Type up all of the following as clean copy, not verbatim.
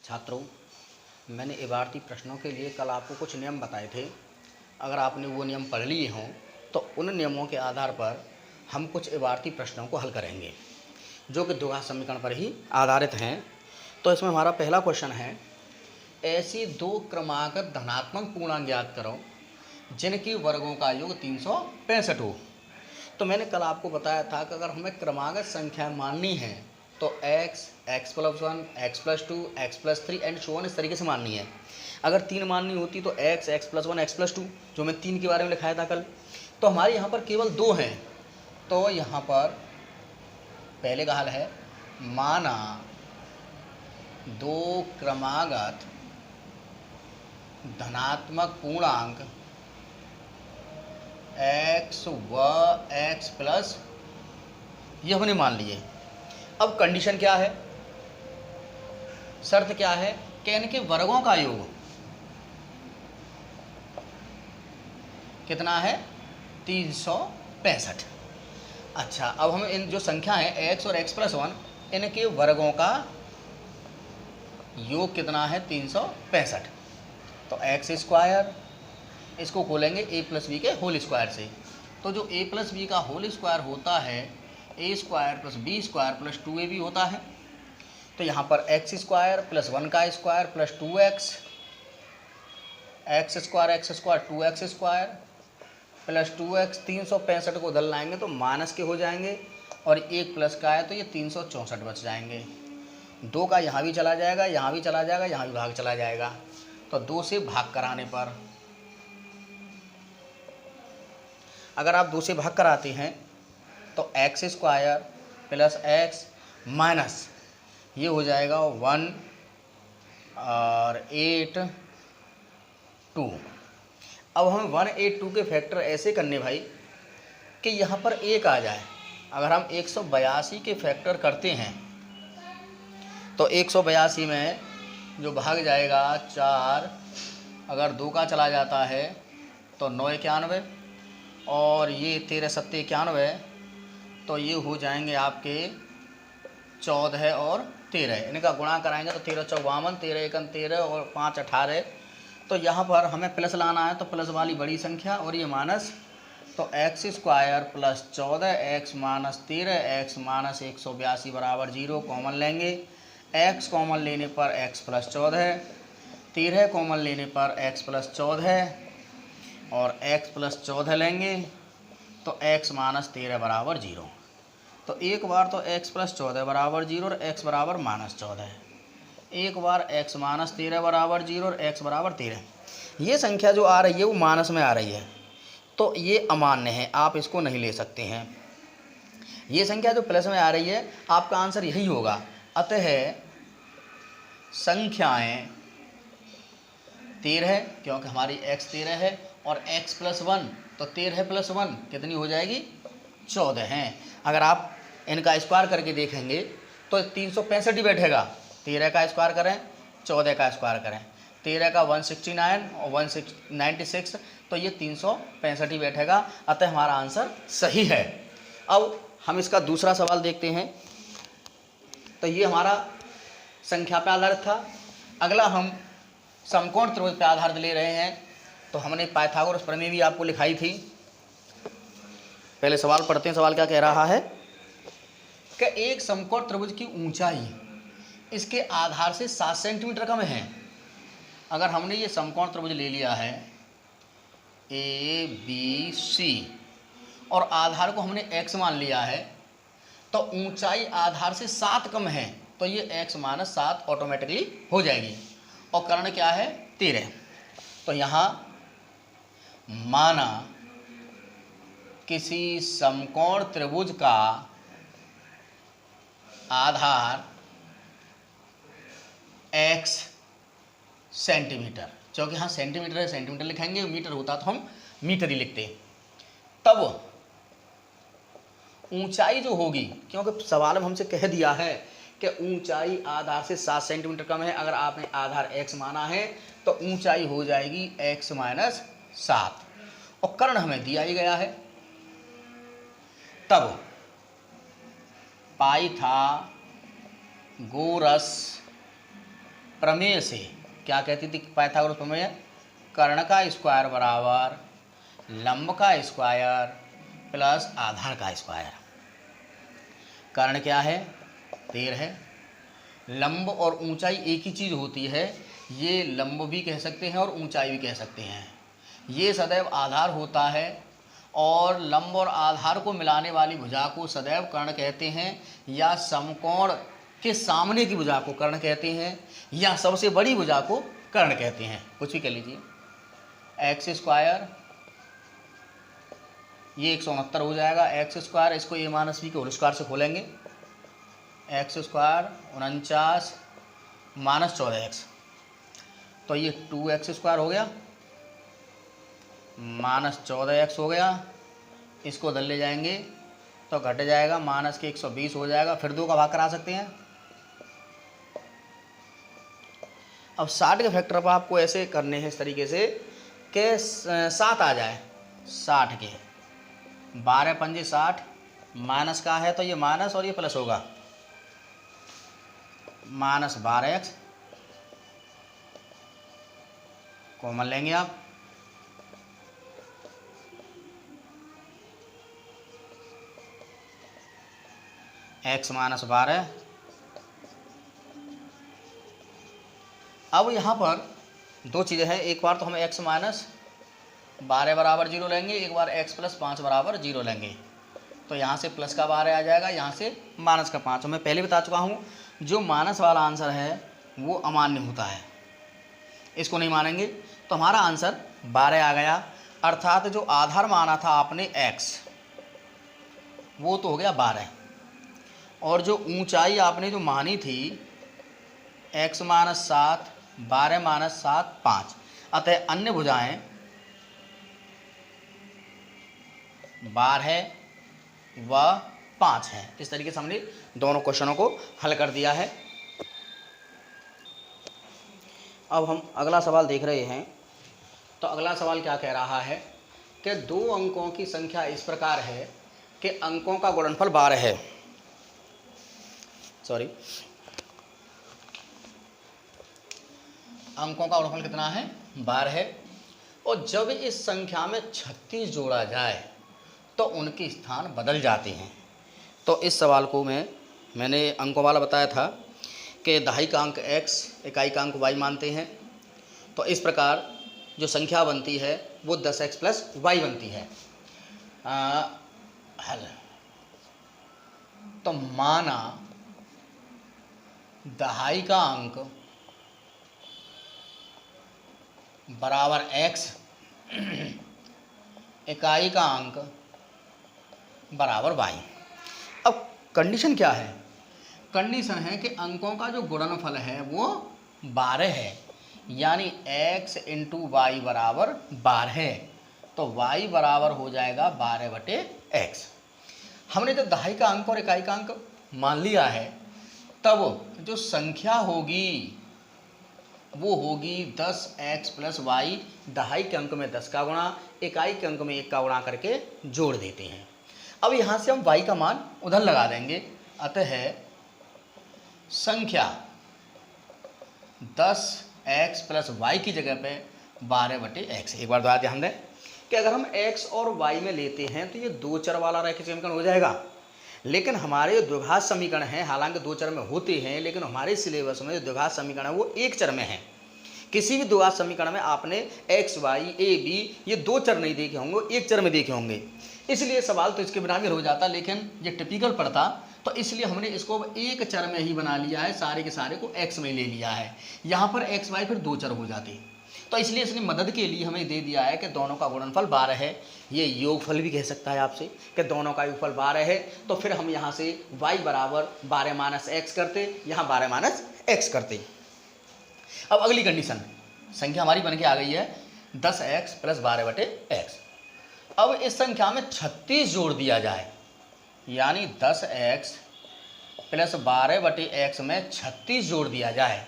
छात्रों, मैंने इबारती प्रश्नों के लिए कल आपको कुछ नियम बताए थे। अगर आपने वो नियम पढ़ लिए हों तो उन नियमों के आधार पर हम कुछ इबारती प्रश्नों को हल करेंगे जो कि द्विघात समीकरण पर ही आधारित हैं। तो इसमें हमारा पहला क्वेश्चन है, ऐसी दो क्रमागत धनात्मक पूर्णांक ज्ञात करो जिनकी वर्गों का योग 365 हो। तो मैंने कल आपको बताया था कि अगर हमें क्रमागत संख्या माननी है तो x, x+1, x+2, x+3 and so on इस तरीके से माननी है। अगर 3 माननी होती तो x, x+1, x+2 जो मैं 3 के बारे में लिखाया था कल, तो हमारे यहाँ पर केवल 2 हैं। तो यहाँ पर पहले का हल है, माना दो क्रमागत धनात्मक पूर्णांक x व x प्लस ये हमने मान लिए। अब कंडीशन क्या है, शर्त क्या है कि इनके वर्गों का योग कितना है, 365। अच्छा, अब हम इन जो संख्या है x और x+1 इनके वर्गों का योग कितना है, 365। तो x² इसको खोलेंगे a+b के होल स्क्वायर से। तो जो a+b का होल स्क्वायर होता है a² + b² + 2ab होता है। तो यहाँ पर x² + 1 का square plus 2x, x² 2x² plus 2x, 365 को उधर लाएंगे तो माइनस के हो जाएंगे और एक प्लस का है तो ये 364 बच जाएंगे। 2 का यहाँ भी चला जाएगा, यहाँ भी चला जाएगा, यहाँ भी भाग चला जाएगा। तो 2 से भाग कराने पर, अगर आप 2 से भाग कराते हैं तो x² + x माइनस ये हो जाएगा 1 और 8 2। अब हमें 1 8 2 के फैक्टर ऐसे करने भाई कि यहाँ पर 1 आ जाए। अगर हम 182 के फैक्टर करते हैं तो 182 में जो भाग जाएगा 4, अगर 2 का चला जाता है तो 9 91 और ये 13 7 91, तो ये हो जाएंगे आपके 14 और 13। इनका गुणा कराएंगे तो 13 × 54, 13 × 1 13 और 5 18। तो यहाँ पर हमें प्लस लाना है तो प्लस वाली बड़ी संख्या और ये माइनस। तो x² + 14 x - 13 x - 182 बराबर 0 कॉमन लेंगे। x कॉमन लेने पर x + 14, 13 कॉमन लेने पर x + 14 और x + 14 लेंगे तो x - 13 बराबर 0। तो एक बार तो x + 14 बराबर 0 और x बराबर -14, एक बार x - 13 बराबर 0 और x बराबर 13। ये संख्या जो आ रही है वो माइनस में आ रही है तो ये अमान्य है, आप इसको नहीं ले सकते हैं। ये संख्या जो प्लस में आ रही है आपका आंसर यही होगा। अतः संख्याएं 13 क्योंकि हमारी x 13 है और x + 1 तो 13 + 1 कितनी हो जाएगी, 14 हैं। अगर आप इनका स्क्वायर करके देखेंगे तो 365 ही बैठेगा। 13 का स्क्वायर करें, 14 का स्क्वायर करें, 13 का 169 और 196, तो ये 365 ही बैठेगा। अतः हमारा आंसर सही है। अब हम इसका दूसरा सवाल देखते हैं। तो ये हमारा संख्या पे आधारित था। अगला हम समकोण त्रिभुज पे आधारित ले रहे हैं। तो हमने पाइथागोरस प्रमेय भी आपको लिखाई थी। पहले सवाल पढ़ते हैं। सवाल क्या कह रहा है कि एक समकोण त्रिभुज की ऊंचाई इसके आधार से 7 सेंटीमीटर कम है। अगर हमने ये समकोण त्रिभुज ले लिया है ABC और आधार को हमने x मान लिया है तो ऊंचाई आधार से 7 कम है तो ये x - 7 ऑटोमेटिकली हो जाएगी। और कर्ण क्या है, 13। तो यहाँ माना किसी समकोण त्रिभुज का आधार x सेंटीमीटर, क्योंकि यहाँ सेंटीमीटर है सेंटीमीटर लिखेंगे, मीटर होता तो हम मीटर ही लिखते। तब ऊंचाई जो होगी, क्योंकि सवाल में हमसे कह दिया है कि ऊंचाई आधार से 7 सेंटीमीटर कम है, अगर आपने आधार x माना है तो ऊंचाई हो जाएगी x - 7 और कर्ण हमें दिया ही गया है। तब पाइथागोरस प्रमेय से, क्या कहती थी पाइथागोरस प्रमेय, कर्ण का स्क्वायर बराबर लंब का स्क्वायर प्लस आधार का स्क्वायर। कर्ण क्या है, 13 है। लंब और ऊंचाई एक ही चीज़ होती है, ये लंब भी कह सकते हैं और ऊंचाई भी कह सकते हैं। ये सदैव आधार होता है और लंब और आधार को मिलाने वाली भुजा को सदैव कर्ण कहते हैं, या समकोण के सामने की भुजा को कर्ण कहते हैं, या सबसे बड़ी भुजा को कर्ण कहते हैं, कुछ भी कह लीजिए। एक्स स्क्वायर ये 169 हो जाएगा, एक्स स्क्वायर इसको ए माइनस बी के होल स्क्वायर से खोलेंगे, एक्स स्क्वायर 49 माइनस 14x, तो ये 2x स्क्वायर हो गया माइनस 14x हो गया। इसको उधर ले जाएंगे तो घट जाएगा, माइनस के 120 हो जाएगा, फिर 2 का भाग करा सकते हैं। अब 60 के फैक्टर पर आपको ऐसे करने हैं इस तरीके से कि 7 आ जाए, 60 के 12 पंजे 60, माइनस का है तो ये माइनस और ये प्लस होगा, माइनस 12x कॉमन लेंगे आप, x माइनस 12। अब यहाँ पर दो चीज़ें हैं, एक बार तो हम x माइनस 12 बराबर 0 लेंगे, एक बार x प्लस 5 बराबर 0 लेंगे, तो यहाँ से प्लस का 12 आ जाएगा, यहाँ से माइनस का 5। मैं पहले बता चुका हूँ जो माइनस वाला आंसर है वो अमान्य होता है, इसको नहीं मानेंगे, तो हमारा आंसर 12 आ गया। अर्थात जो आधार माना था आपने x वो तो हो गया 12, और जो ऊंचाई आपने जो मानी थी x माइनस 7, 12 माइनस 7 5, अतः अन्य भुजाएं 12 व 5 है। इस तरीके से हमने दोनों क्वेश्चनों को हल कर दिया है। अब हम अगला सवाल देख रहे हैं, तो अगला सवाल क्या कह रहा है कि 2 अंकों की संख्या इस प्रकार है कि अंकों का गुणनफल 12 है, अंकों का गुणनफल कितना है, 12 है, और जब इस संख्या में 36 जोड़ा जाए तो उनके स्थान बदल जाते हैं। तो इस सवाल को मैंने अंकों वाला बताया था कि दहाई का अंक x, इकाई का अंक y मानते हैं, तो इस प्रकार जो संख्या बनती है वो 10x प्लस y बनती है। हल तो माना दहाई का अंक बराबर x, इकाई का अंक बराबर y। अब कंडीशन क्या है, कंडीशन है कि अंकों का जो गुणनफल है वो 12 है, यानी x इंटू वाई बराबर 12 है, तो y बराबर हो जाएगा 12/x। हमने जब दहाई का अंक और इकाई का अंक मान लिया है, तब जो संख्या होगी वो होगी 10x प्लस वाई। दहाई के अंक में 10 का गुणा, इकाई के अंक में 1 का गुणा करके जोड़ देते हैं। अब यहाँ से हम y का मान उधर लगा देंगे, अतः संख्या 10x प्लस वाई की जगह पे 12/x। एक बार दोबारा ध्यान दें कि अगर हम x और y में लेते हैं तो ये 2 चर वाला रैखिक समीकरण हो जाएगा, लेकिन हमारे द्विघात समीकरण हैं, हालांकि 2 चर में होते हैं, लेकिन हमारे सिलेबस में जो द्विघात समीकरण है वो 1 चर में है। किसी भी द्विघात समीकरण में आपने x, y, a, b ये 2 चर नहीं देखे होंगे, 1 चर में देखे होंगे, इसलिए सवाल तो इसके बिना भी हो जाता, लेकिन ये टिपिकल पड़ता, तो इसलिए हमने इसको 1 चर में ही बना लिया है, सारे के सारे को x में ले लिया है। यहाँ पर x, y फिर 2 चर हो जाते, तो इसलिए इसने मदद के लिए हमें दे दिया है कि दोनों का गुणनफल 12 है। ये योगफल भी कह सकता है आपसे कि दोनों का योगफल 12 है, तो फिर हम यहाँ से y बराबर 12 माइनस एक्स करते, यहाँ 12 माइनस एक्स करते। अब अगली कंडीशन, संख्या हमारी बन के आ गई है 10x प्लस 12/x। अब इस संख्या में 36 जोड़ दिया जाए, यानी 10x प्लस 12/x में 36 जोड़ दिया जाए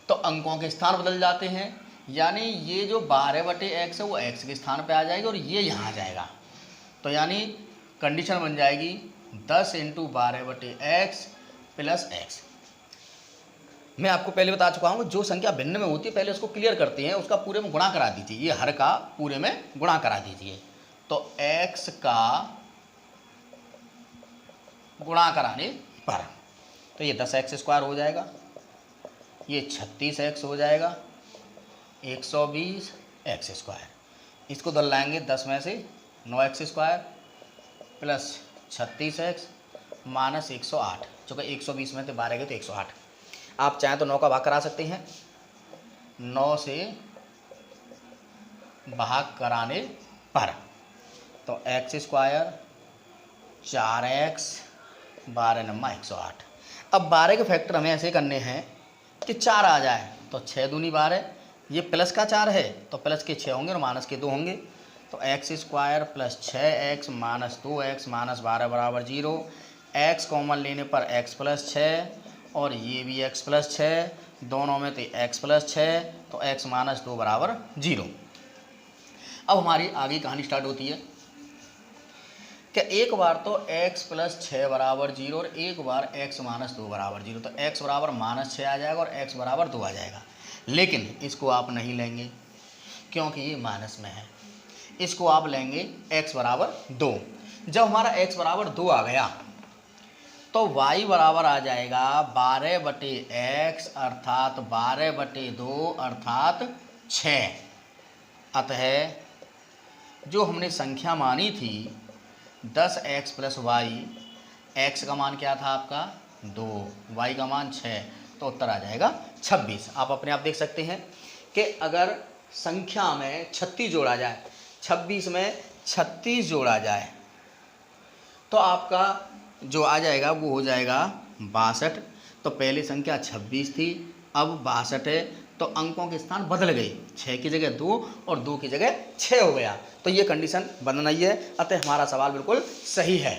तो अंकों के स्थान बदल जाते हैं, यानी ये जो 12/x है वो x के स्थान पे आ जाएगी और ये यहाँ आ जाएगा, तो यानी कंडीशन बन जाएगी 10 × 12/x प्लस x। मैं आपको पहले बता चुका हूँ, जो संख्या भिन्न में होती है पहले उसको क्लियर करते हैं, उसका पूरे में गुणा करा दीजिए, ये हर का पूरे में गुणा करा दीजिए। तो x का गुणा कराने पर तो ये 10x² हो जाएगा, ये 36x हो जाएगा, 120x²। इसको दलाएंगे 10 में से 9x² प्लस 36x माइनस 108, चूँकि 120 में तो 12 गए तो 108। आप चाहें तो 9 का भाग करा सकते हैं, 9 से भाग कराने पर तो x² 4x 12 नम्मा 108। अब 12 के फैक्टर हमें ऐसे करने हैं कि 4 आ जाए तो 6 दूनी 12, ये प्लस का 4 है तो प्लस के 6 होंगे और माइनस के 2 होंगे। तो x² plus 6x minus 2x minus 12 बराबर 0। x कॉमन लेने पर x प्लस 6 और ये भी x प्लस 6, दोनों में तो x प्लस 6, तो x माइनस 2 बराबर 0। अब हमारी आगे कहानी स्टार्ट होती है कि एक बार तो x प्लस 6 बराबर 0 और एक बार x माइनस 2 बराबर 0, तो x बराबर माइनस 6 आ जाएगा और x बराबर 2 आ जाएगा। लेकिन इसको आप नहीं लेंगे क्योंकि ये माइनस में है, इसको आप लेंगे x बराबर 2। जब हमारा x बराबर 2 आ गया तो y बराबर आ जाएगा 12/x अर्थात 12/2 अर्थात 6। अतः जो हमने संख्या मानी थी 10x प्लस वाई, x का मान क्या था आपका 2, y का मान 6, तो उत्तर आ जाएगा 26। आप अपने आप देख सकते हैं कि अगर संख्या में 36 जोड़ा जाए, 26 में 36 जोड़ा जाए तो आपका जो आ जाएगा वो हो जाएगा 62। तो पहले संख्या 26 थी, अब 62 है, तो अंकों के स्थान बदल गए, 6 की जगह 2 और 2 की जगह 6 हो गया। तो ये कंडीशन बनाई है, अतः हमारा सवाल बिल्कुल सही है।